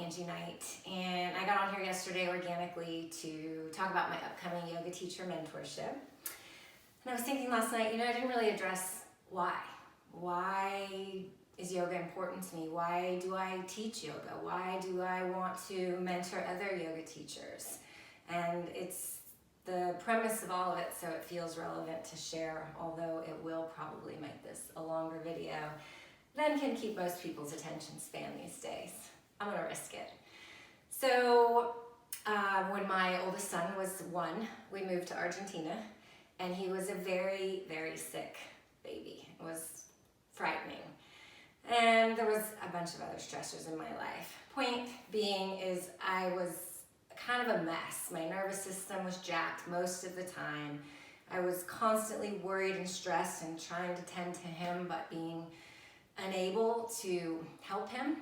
Angie Knight, and I got on here yesterday organically to talk about my upcoming Yoga Teacher Mentorship. And I was thinking last night, I didn't really address why. Why is yoga important to me? Why do I teach yoga? Why do I want to mentor other yoga teachers? And it's the premise of all of it, so it feels relevant to share, although it will probably make this a longer video than can keep most people's attention span these days. I'm gonna risk it. So when my oldest son was 1, we moved to Argentina, and he was a very, very sick baby. It was frightening. And there was a bunch of other stressors in my life. Point being is I was kind of a mess. My nervous system was jacked most of the time. I was constantly worried and stressed and trying to tend to him, but being unable to help him.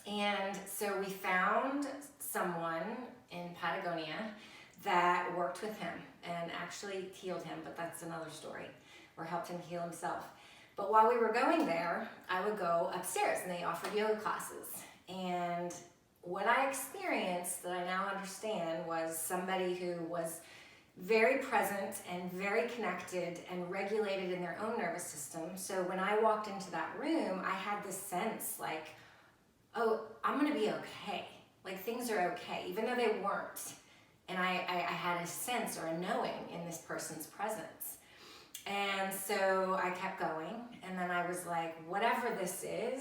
And so we found someone in Patagonia that worked with him and actually healed him, but that's another story, or helped him heal himself. But while we were going there, I would go upstairs and they offered yoga classes. And what I experienced that I now understand was somebody who was very present and very connected and regulated in their own nervous system. So when I walked into that room, I had this sense like, oh, I'm gonna be okay. Like things are okay, even though they weren't. And I had a sense or a knowing in this person's presence. And so I kept going, and then I was like, whatever this is,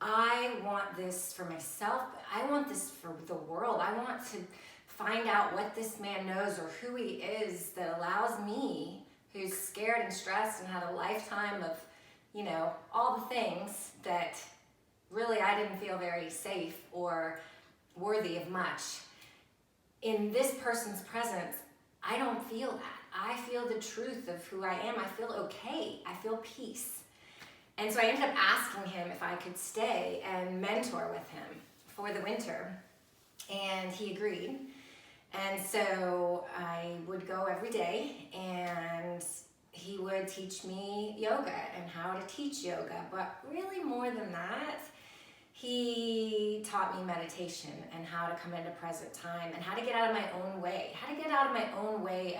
I want this for myself, but I want this for the world. I want to find out what this man knows or who he is that allows me, who's scared and stressed and had a lifetime of, all the things that really I didn't feel very safe or worthy of much. In this person's presence, I don't feel that. I feel the truth of who I am. I feel okay. I feel peace. And so I ended up asking him if I could stay and mentor with him for the winter. And he agreed. And so I would go every day, and he would teach me yoga and how to teach yoga. But really more than that, he taught me meditation and how to come into present time and how to get out of my own way,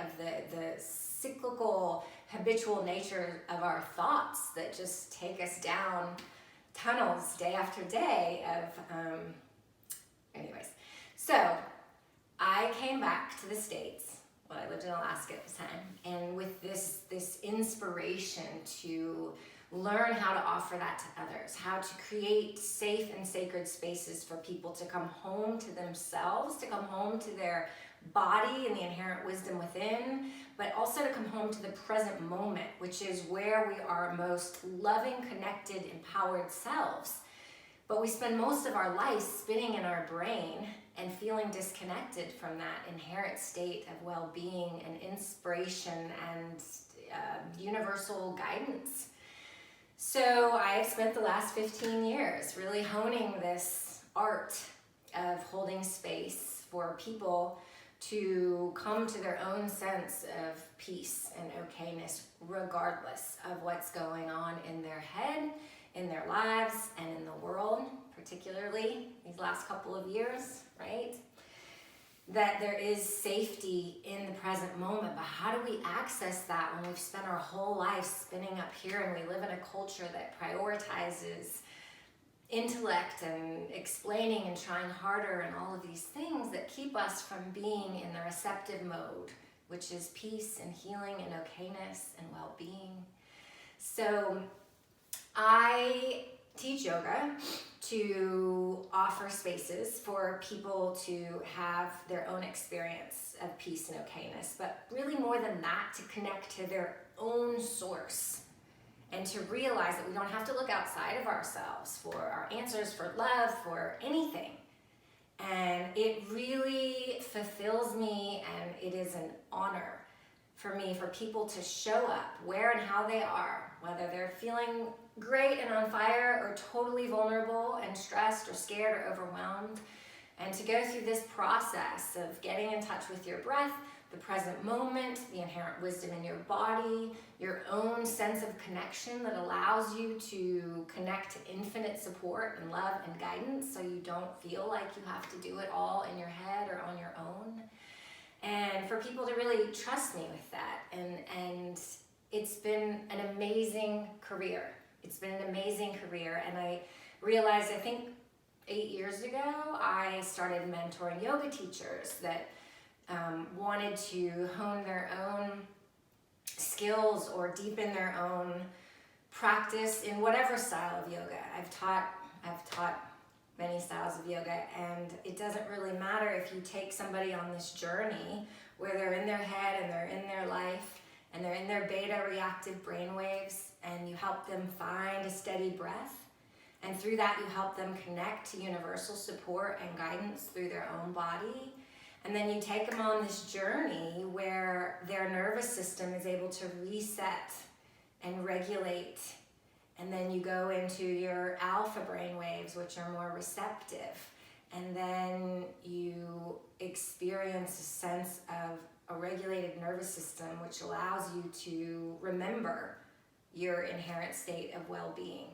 of the cyclical, habitual nature of our thoughts that just take us down tunnels day after day of, anyways. So I came back to the States. Well, I lived in Alaska at the time, and with this inspiration to learn how to offer that to others, how to create safe and sacred spaces for people to come home to themselves, to come home to their body and the inherent wisdom within, but also to come home to the present moment, which is where we are most loving, connected, empowered selves. But we spend most of our life spinning in our brain and feeling disconnected from that inherent state of well-being and inspiration and universal guidance. So I've spent the last 15 years really honing this art of holding space for people to come to their own sense of peace and okayness, regardless of what's going on in their head, in their lives, and in the world, particularly these last couple of years, right? That there is safety in the present moment, but how do we access that when we've spent our whole life spinning up here and we live in a culture that prioritizes intellect and explaining and trying harder and all of these things that keep us from being in the receptive mode, which is peace and healing and okayness and well-being. So I teach yoga to offer spaces for people to have their own experience of peace and okayness, but really more than that, to connect to their own source and to realize that we don't have to look outside of ourselves for our answers, for love, for anything. And it really fulfills me, and it is an honor for me, for people to show up where and how they are, whether they're feeling great and on fire or totally vulnerable and stressed or scared or overwhelmed, and to go through this process of getting in touch with your breath, the present moment, the inherent wisdom in your body, your own sense of connection that allows you to connect to infinite support and love and guidance, so you don't feel like you have to do it all in your head or on your own. And for people to really trust me with that. And it's been an amazing career. It's been an amazing career. And I realized, I think 8 years ago, I started mentoring yoga teachers that wanted to hone their own skills or deepen their own practice in whatever style of yoga. I've taught many styles of yoga, and it doesn't really matter if you take somebody on this journey where they're in their head and they're in their life and they're in their beta reactive brain waves, and you help them find a steady breath, and through that you help them connect to universal support and guidance through their own body. And then you take them on this journey where their nervous system is able to reset and regulate. And then you go into your alpha brain waves, which are more receptive. And then you experience a sense of a regulated nervous system, which allows you to remember your inherent state of well-being.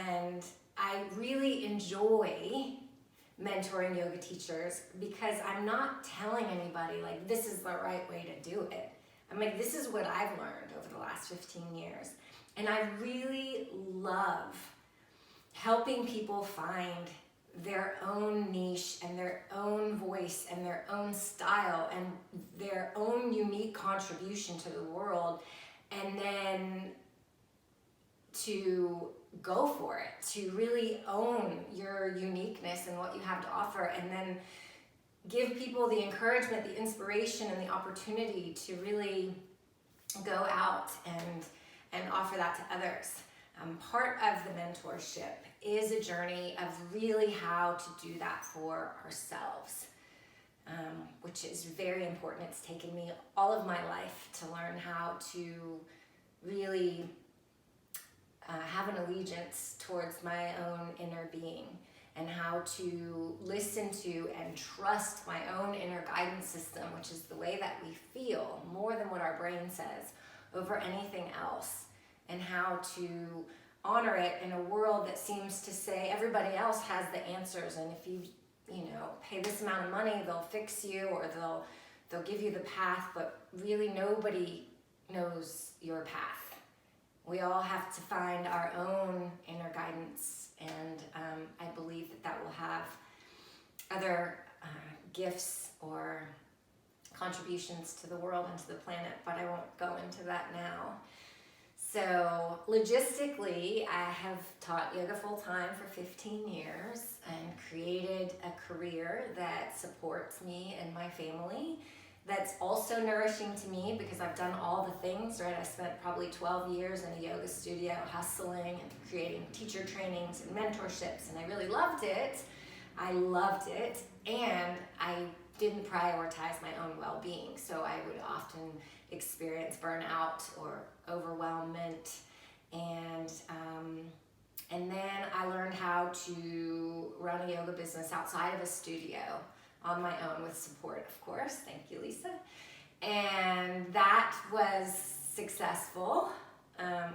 And I really enjoy mentoring yoga teachers because I'm not telling anybody like this is the right way to do it. I'm like, this is what I've learned over the last 15 years. And I really love helping people find their own niche and their own voice and their own style and their own unique contribution to the world, and then to go for it, to really own your uniqueness and what you have to offer, and then give people the encouragement, the inspiration, and the opportunity to really go out and offer that to others. Part of the mentorship is a journey of really how to do that for ourselves, which is very important. It's taken me all of my life to learn how to really have an allegiance towards my own inner being, and how to listen to and trust my own inner guidance system, which is the way that we feel more than what our brain says, over anything else, and how to honor it in a world that seems to say everybody else has the answers, and if you pay this amount of money, they'll fix you, or they'll give you the path, but really nobody knows your path. We all have to find our own inner guidance, and I believe that will have other gifts or contributions to the world and to the planet, but I won't go into that now. So logistically, I have taught yoga full-time for 15 years and created a career that supports me and my family, that's also nourishing to me because I've done all the things, right? I spent probably 12 years in a yoga studio hustling and creating teacher trainings and mentorships, and I really loved it. I loved it, and I didn't prioritize my own well-being, so I would often experience burnout or overwhelmment, and then I learned how to run a yoga business outside of a studio on my own with support, of course. Thank you, Lisa. And that was successful.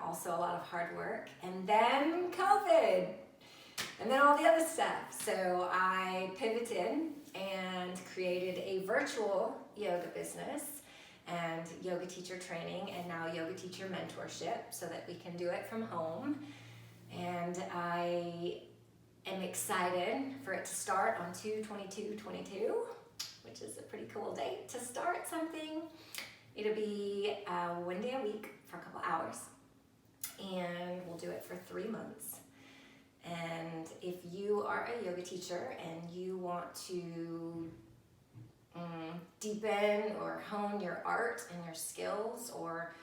Also a lot of hard work. And then COVID. And then all the other stuff. So I pivoted and created a virtual yoga business and yoga teacher training, and now yoga teacher mentorship, so that we can do it from home. And I am excited for it to start on 2/22/22, which is a pretty cool date to start something. It'll be one day a week for a couple hours, and we'll do it for 3 months. And if you are a yoga teacher and you want to deepen or hone your art and your skills, or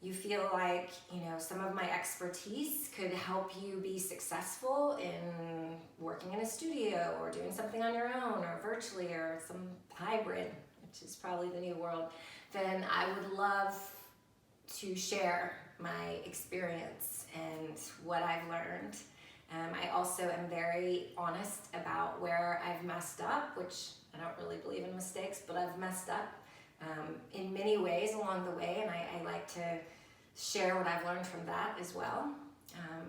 you feel like, some of my expertise could help you be successful in working in a studio or doing something on your own or virtually or some hybrid, which is probably the new world, then I would love to share my experience and what I've learned. I also am very honest about where I've messed up, which I don't really believe in mistakes, but I've messed up in many ways along the way, and I like to share what I've learned from that as well.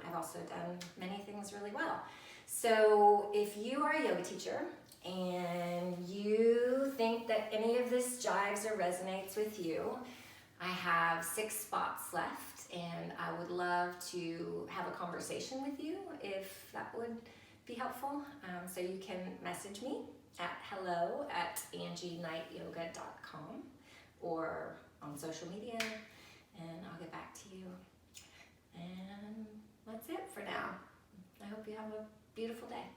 I've also done many things really well. So if you are a yoga teacher and you think that any of this jives or resonates with you, I have 6 spots left, and I would love to have a conversation with you if that would be helpful. So you can message me at hello@angieknightyoga.com or on social media, and I'll get back to you. And that's it for now. I hope you have a beautiful day.